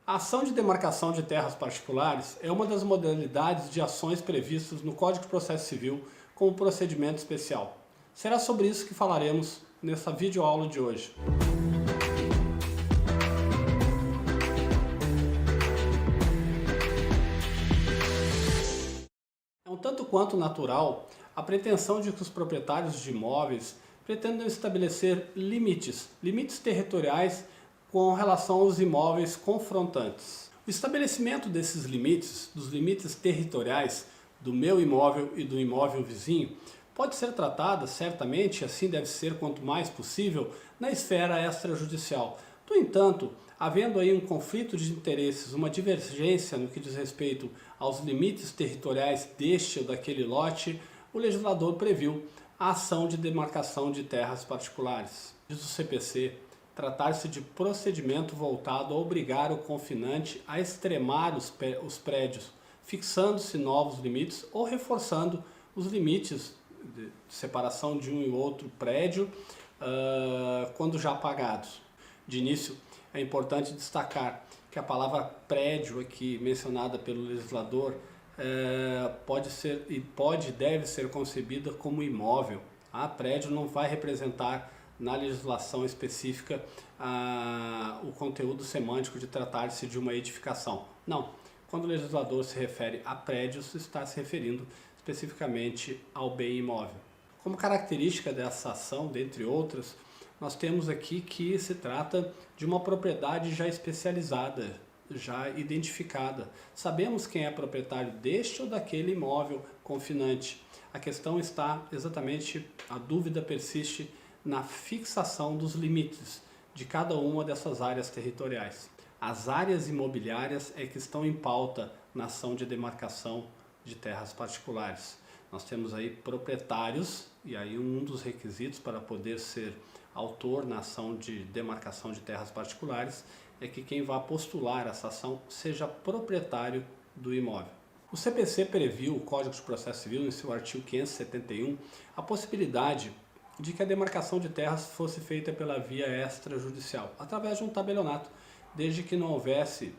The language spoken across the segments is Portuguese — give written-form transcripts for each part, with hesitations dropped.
A ação de demarcação de terras particulares é uma das modalidades de ações previstas no Código de Processo Civil como procedimento especial. Será sobre isso que falaremos nessa videoaula de hoje. É um tanto quanto natural a pretensão de que os proprietários de imóveis pretendam estabelecer limites territoriais com relação aos imóveis confrontantes. O estabelecimento desses limites, dos limites territoriais do meu imóvel e do imóvel vizinho, pode ser tratada, certamente, assim deve ser quanto mais possível, na esfera extrajudicial. No entanto, havendo aí um conflito de interesses, uma divergência no que diz respeito aos limites territoriais deste ou daquele lote, o legislador previu a ação de demarcação de terras particulares. Diz o CPC, tratar-se de procedimento voltado a obrigar o confinante a extremar os prédios, fixando-se novos limites ou reforçando os limites de separação de um e outro prédio quando já apagados. De início, é importante destacar que a palavra prédio aqui mencionada pelo legislador pode e deve ser concebida como imóvel. Prédio não vai representar na legislação específica o conteúdo semântico de tratar-se de uma edificação. Não, quando o legislador se refere a prédios, está se referindo especificamente ao bem imóvel. Como característica dessa ação, dentre outras, nós temos aqui que se trata de uma propriedade já especializada, já identificada. Sabemos quem é proprietário deste ou daquele imóvel confinante. A questão está exatamente, a dúvida persiste na fixação dos limites de cada uma dessas áreas territoriais. As áreas imobiliárias é que estão em pauta na ação de demarcação de terras particulares. Nós temos aí proprietários, e aí um dos requisitos para poder ser autor na ação de demarcação de terras particulares é que quem vá postular essa ação seja proprietário do imóvel. O CPC previu, o Código de Processo Civil, em seu artigo 571, a possibilidade de que a demarcação de terras fosse feita pela via extrajudicial, através de um tabelionato, desde que não houvesse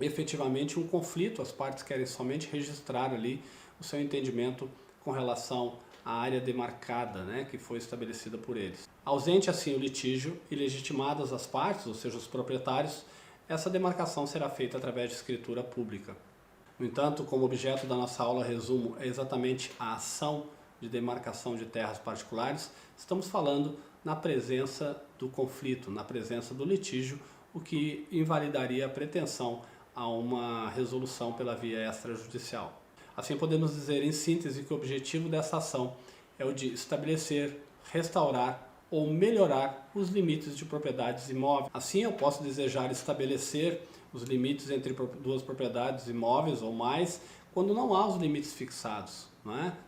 efetivamente um conflito, as partes querem somente registrar ali o seu entendimento com relação à área demarcada, que foi estabelecida por eles. Ausente assim o litígio e legitimadas as partes, ou seja, os proprietários, essa demarcação será feita através de escritura pública. No entanto, como objeto da nossa aula resumo é exatamente a ação de demarcação de terras particulares, estamos falando na presença do conflito, na presença do litígio, o que invalidaria a pretensão a uma resolução pela via extrajudicial. Assim podemos dizer em síntese que o objetivo dessa ação é o de estabelecer, restaurar ou melhorar os limites de propriedades imóveis. Assim eu posso desejar estabelecer os limites entre duas propriedades imóveis ou mais, quando não há os limites fixados.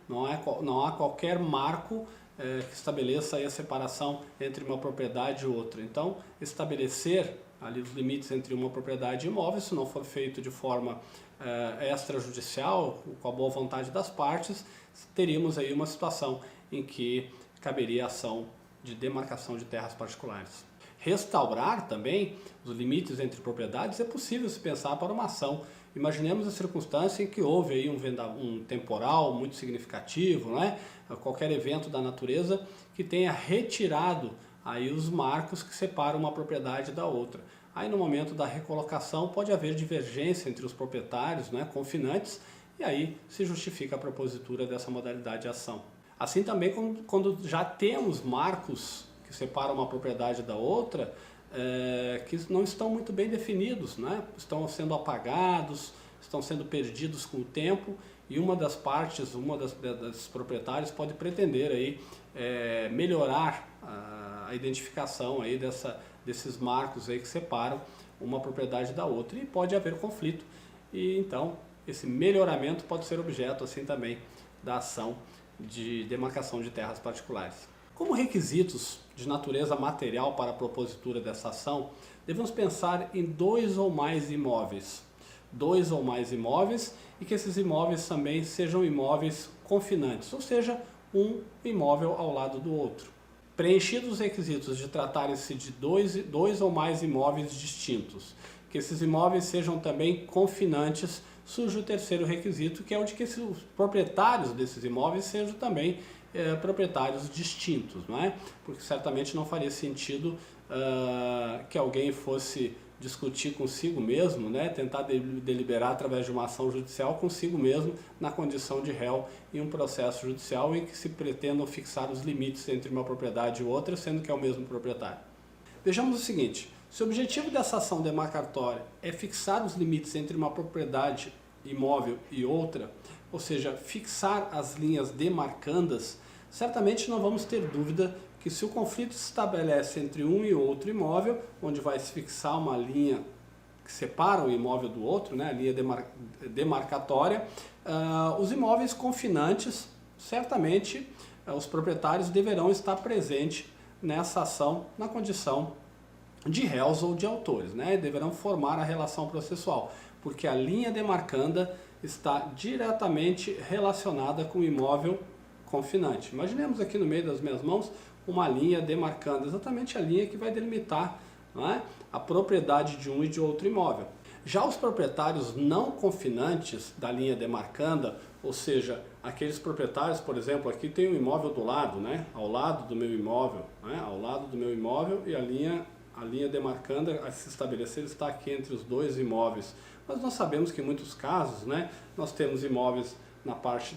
Não há qualquer marco que estabeleça aí a separação entre uma propriedade e outra. Então, estabelecer ali os limites entre uma propriedade e imóvel, se não for feito de forma extrajudicial, com a boa vontade das partes, teríamos aí uma situação em que caberia a ação de demarcação de terras particulares. Restaurar também os limites entre propriedades é possível se pensar para uma ação. Imaginemos a circunstância em que houve aí um temporal muito significativo, qualquer evento da natureza que tenha retirado aí os marcos que separam uma propriedade da outra. Aí no momento da recolocação pode haver divergência entre os proprietários, confinantes, e aí se justifica a propositura dessa modalidade de ação. Assim também quando já temos marcos que separam uma propriedade da outra, que não estão muito bem definidos, estão sendo apagados, estão sendo perdidos com o tempo, e uma das partes, das proprietários pode pretender aí, melhorar a identificação aí desses marcos aí que separam uma propriedade da outra, e pode haver conflito, e então esse melhoramento pode ser objeto assim também da ação de demarcação de terras particulares. Como requisitos de natureza material para a propositura dessa ação, devemos pensar em dois ou mais imóveis. E que esses imóveis também sejam imóveis confinantes, ou seja, um imóvel ao lado do outro. Preenchidos os requisitos de tratarem-se de dois ou mais imóveis distintos que esses imóveis sejam também confinantes, surge o terceiro requisito, que é o de que os proprietários desses imóveis sejam também proprietários distintos, não é? Porque certamente não faria sentido que alguém fosse discutir consigo mesmo, né? Tentar deliberar através de uma ação judicial consigo mesmo na condição de réu em um processo judicial em que se pretendam fixar os limites entre uma propriedade e outra, sendo que é o mesmo proprietário. Vejamos o seguinte, se o objetivo dessa ação demarcatória é fixar os limites entre uma propriedade imóvel e outra, ou seja, fixar as linhas demarcandas, certamente não vamos ter dúvida que se o conflito se estabelece entre um e outro imóvel, onde vai se fixar uma linha que separa o imóvel do outro, né, a linha demarcatória, os imóveis confinantes, certamente os proprietários deverão estar presentes nessa ação na condição de réus ou de autores, né, deverão formar a relação processual, porque a linha demarcanda está diretamente relacionada com o imóvel confinante. Imaginemos aqui no meio das minhas mãos uma linha demarcando, exatamente a linha que vai delimitar, não é, a propriedade de um e de outro imóvel. Já os proprietários não confinantes da linha demarcanda, ou seja, aqueles proprietários, por exemplo, aqui tem um imóvel do lado, né, ao lado do meu imóvel, né, ao lado do meu imóvel, e a linha demarcanda a se estabelecer está aqui entre os dois imóveis. Mas nós sabemos que em muitos casos, né, nós temos imóveis na parte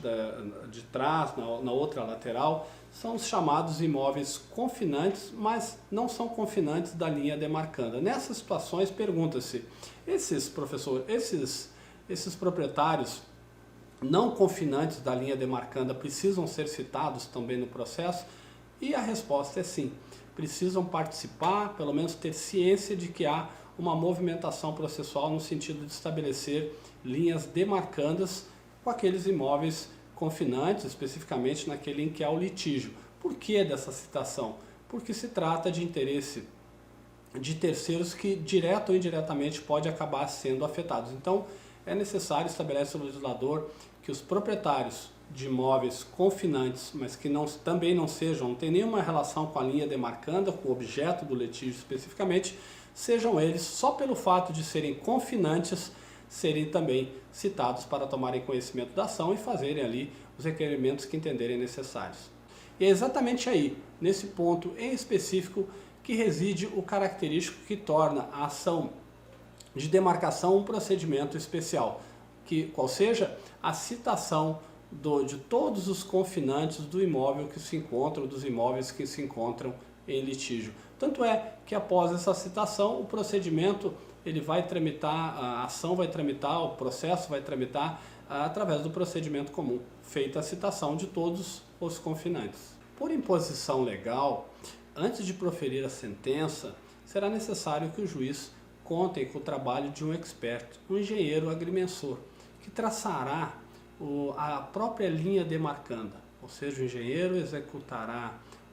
de trás, na outra lateral, são os chamados imóveis confinantes, mas não são confinantes da linha demarcanda. Nessas situações, pergunta-se, esses proprietários não confinantes da linha demarcanda precisam ser citados também no processo? E a resposta é sim, precisam participar, pelo menos ter ciência de que há uma movimentação processual no sentido de estabelecer linhas demarcandas com aqueles imóveis confinantes, especificamente naquele em que há o litígio. Por que dessa citação? Porque se trata de interesse de terceiros que, direto ou indiretamente, pode acabar sendo afetados. Então, é necessário, estabelece o legislador, que os proprietários de imóveis confinantes, mas que também não tem nenhuma relação com a linha demarcanda, com o objeto do litígio especificamente, sejam eles, só pelo fato de serem confinantes, serem também citados para tomarem conhecimento da ação e fazerem ali os requerimentos que entenderem necessários. E é exatamente aí, nesse ponto em específico, que reside o característico que torna a ação de demarcação um procedimento especial, qual seja a citação de todos os confinantes do imóvel que se encontram, dos imóveis que se encontram em litígio. Tanto é que após essa citação, o procedimento ele vai tramitar, a ação vai tramitar, o processo vai tramitar através do procedimento comum, feita a citação de todos os confinantes. Por imposição legal, antes de proferir a sentença, será necessário que o juiz conte com o trabalho de um expert, um engenheiro agrimensor, que traçará a própria linha demarcanda, ou seja, o engenheiro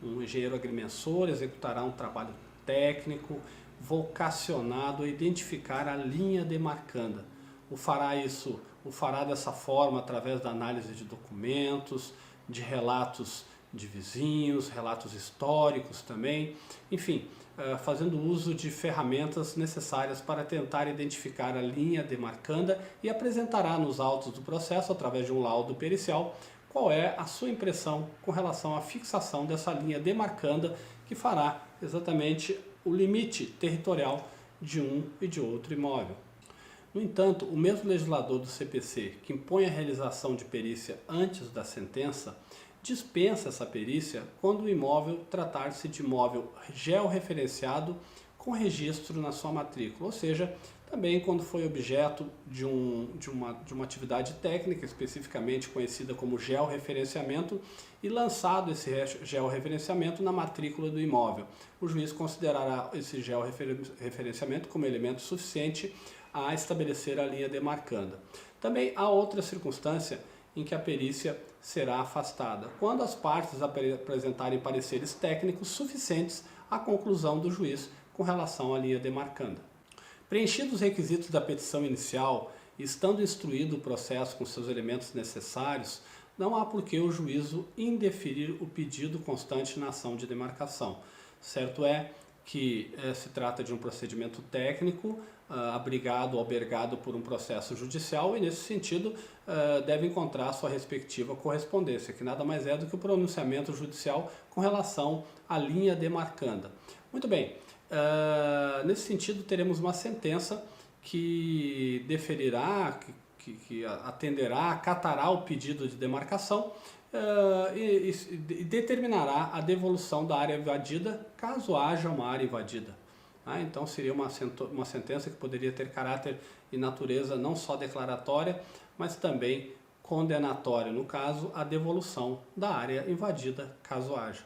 um engenheiro agrimensor executará um trabalho técnico, vocacionado a identificar a linha demarcanda. O fará dessa forma através da análise de documentos, de relatos de vizinhos, relatos históricos também, enfim, fazendo uso de ferramentas necessárias para tentar identificar a linha demarcanda e apresentará nos autos do processo, através de um laudo pericial, qual é a sua impressão com relação à fixação dessa linha demarcanda que fará exatamente o limite territorial de um e de outro imóvel. No entanto, o mesmo legislador do CPC, que impõe a realização de perícia antes da sentença, dispensa essa perícia quando o imóvel tratar-se de imóvel georreferenciado com registro na sua matrícula, ou seja, também quando foi objeto de uma atividade técnica, especificamente conhecida como georreferenciamento, e lançado esse georreferenciamento na matrícula do imóvel. O juiz considerará esse georreferenciamento como elemento suficiente a estabelecer a linha demarcanda. Também há outra circunstância em que a perícia será afastada, quando as partes apresentarem pareceres técnicos suficientes à conclusão do juiz com relação à linha demarcanda. Preenchidos os requisitos da petição inicial e estando instruído o processo com seus elementos necessários, não há por que o juízo indeferir o pedido constante na ação de demarcação. Certo é que se trata de um procedimento técnico, abrigado, albergado por um processo judicial e, nesse sentido, deve encontrar sua respectiva correspondência, que nada mais é do que o pronunciamento judicial com relação à linha demarcanda. Muito bem, nesse sentido teremos uma sentença que deferirá, que atenderá, acatará o pedido de demarcação e determinará a devolução da área invadida caso haja uma área invadida. Então seria uma sentença que poderia ter caráter e natureza não só declaratória, mas também condenatória, no caso, a devolução da área invadida, caso haja.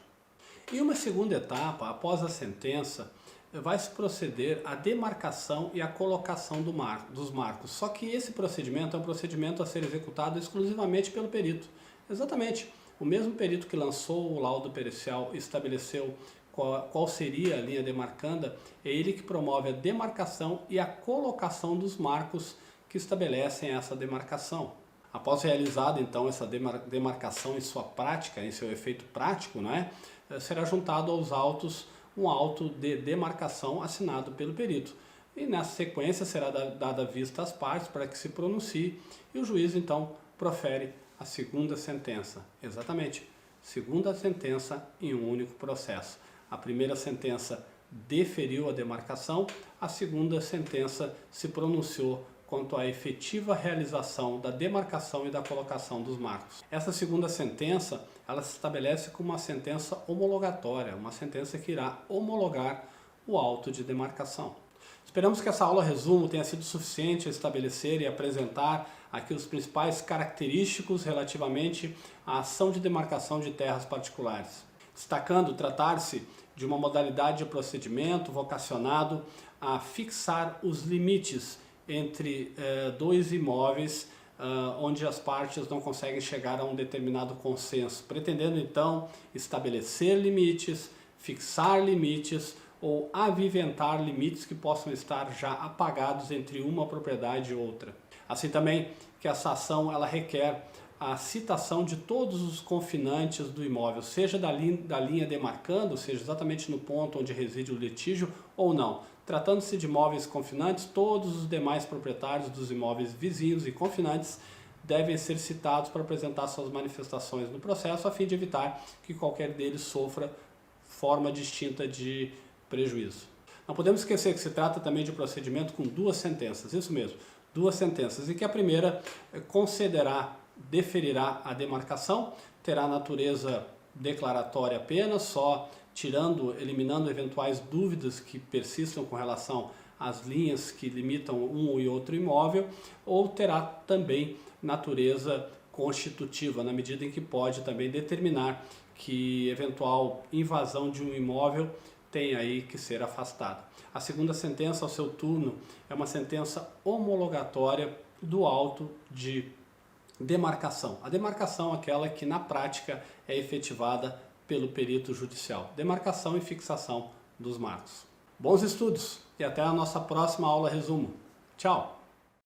E uma segunda etapa, após a sentença, vai se proceder à demarcação e à colocação dos marcos. Só que esse procedimento é um procedimento a ser executado exclusivamente pelo perito. Exatamente, o mesmo perito que lançou o laudo pericial e estabeleceu qual seria a linha demarcanda, é ele que promove a demarcação e a colocação dos marcos que estabelecem essa demarcação. Após realizada então essa demarcação em sua prática, em seu efeito prático, será juntado aos autos um auto de demarcação assinado pelo perito. E nessa sequência será dada vista às partes para que se pronuncie e o juiz então profere a segunda sentença. Exatamente, segunda sentença em um único processo. A primeira sentença deferiu a demarcação, a segunda sentença se pronunciou quanto à efetiva realização da demarcação e da colocação dos marcos. Essa segunda sentença, ela se estabelece como uma sentença homologatória, uma sentença que irá homologar o auto de demarcação. Esperamos que essa aula resumo tenha sido suficiente a estabelecer e apresentar aqui os principais característicos relativamente à ação de demarcação de terras particulares. Destacando tratar-se de uma modalidade de procedimento vocacionado a fixar os limites entre dois imóveis onde as partes não conseguem chegar a um determinado consenso, pretendendo então estabelecer limites, fixar limites ou aviventar limites que possam estar já apagados entre uma propriedade e outra. Assim também que essa ação ela requer a citação de todos os confinantes do imóvel, seja da linha demarcando, seja exatamente no ponto onde reside o litígio ou não. Tratando-se de imóveis confinantes, todos os demais proprietários dos imóveis vizinhos e confinantes devem ser citados para apresentar suas manifestações no processo, a fim de evitar que qualquer deles sofra forma distinta de prejuízo. Não podemos esquecer que se trata também de um procedimento com duas sentenças, isso mesmo, duas sentenças, e que a primeira deferirá a demarcação, terá natureza declaratória apenas, só eliminando eventuais dúvidas que persistam com relação às linhas que limitam um e outro imóvel, ou terá também natureza constitutiva, na medida em que pode também determinar que eventual invasão de um imóvel tem aí que ser afastada. A segunda sentença, ao seu turno, é uma sentença homologatória do auto de demarcação. A demarcação é aquela que na prática é efetivada pelo perito judicial. Demarcação e fixação dos marcos. Bons estudos e até a nossa próxima aula resumo. Tchau!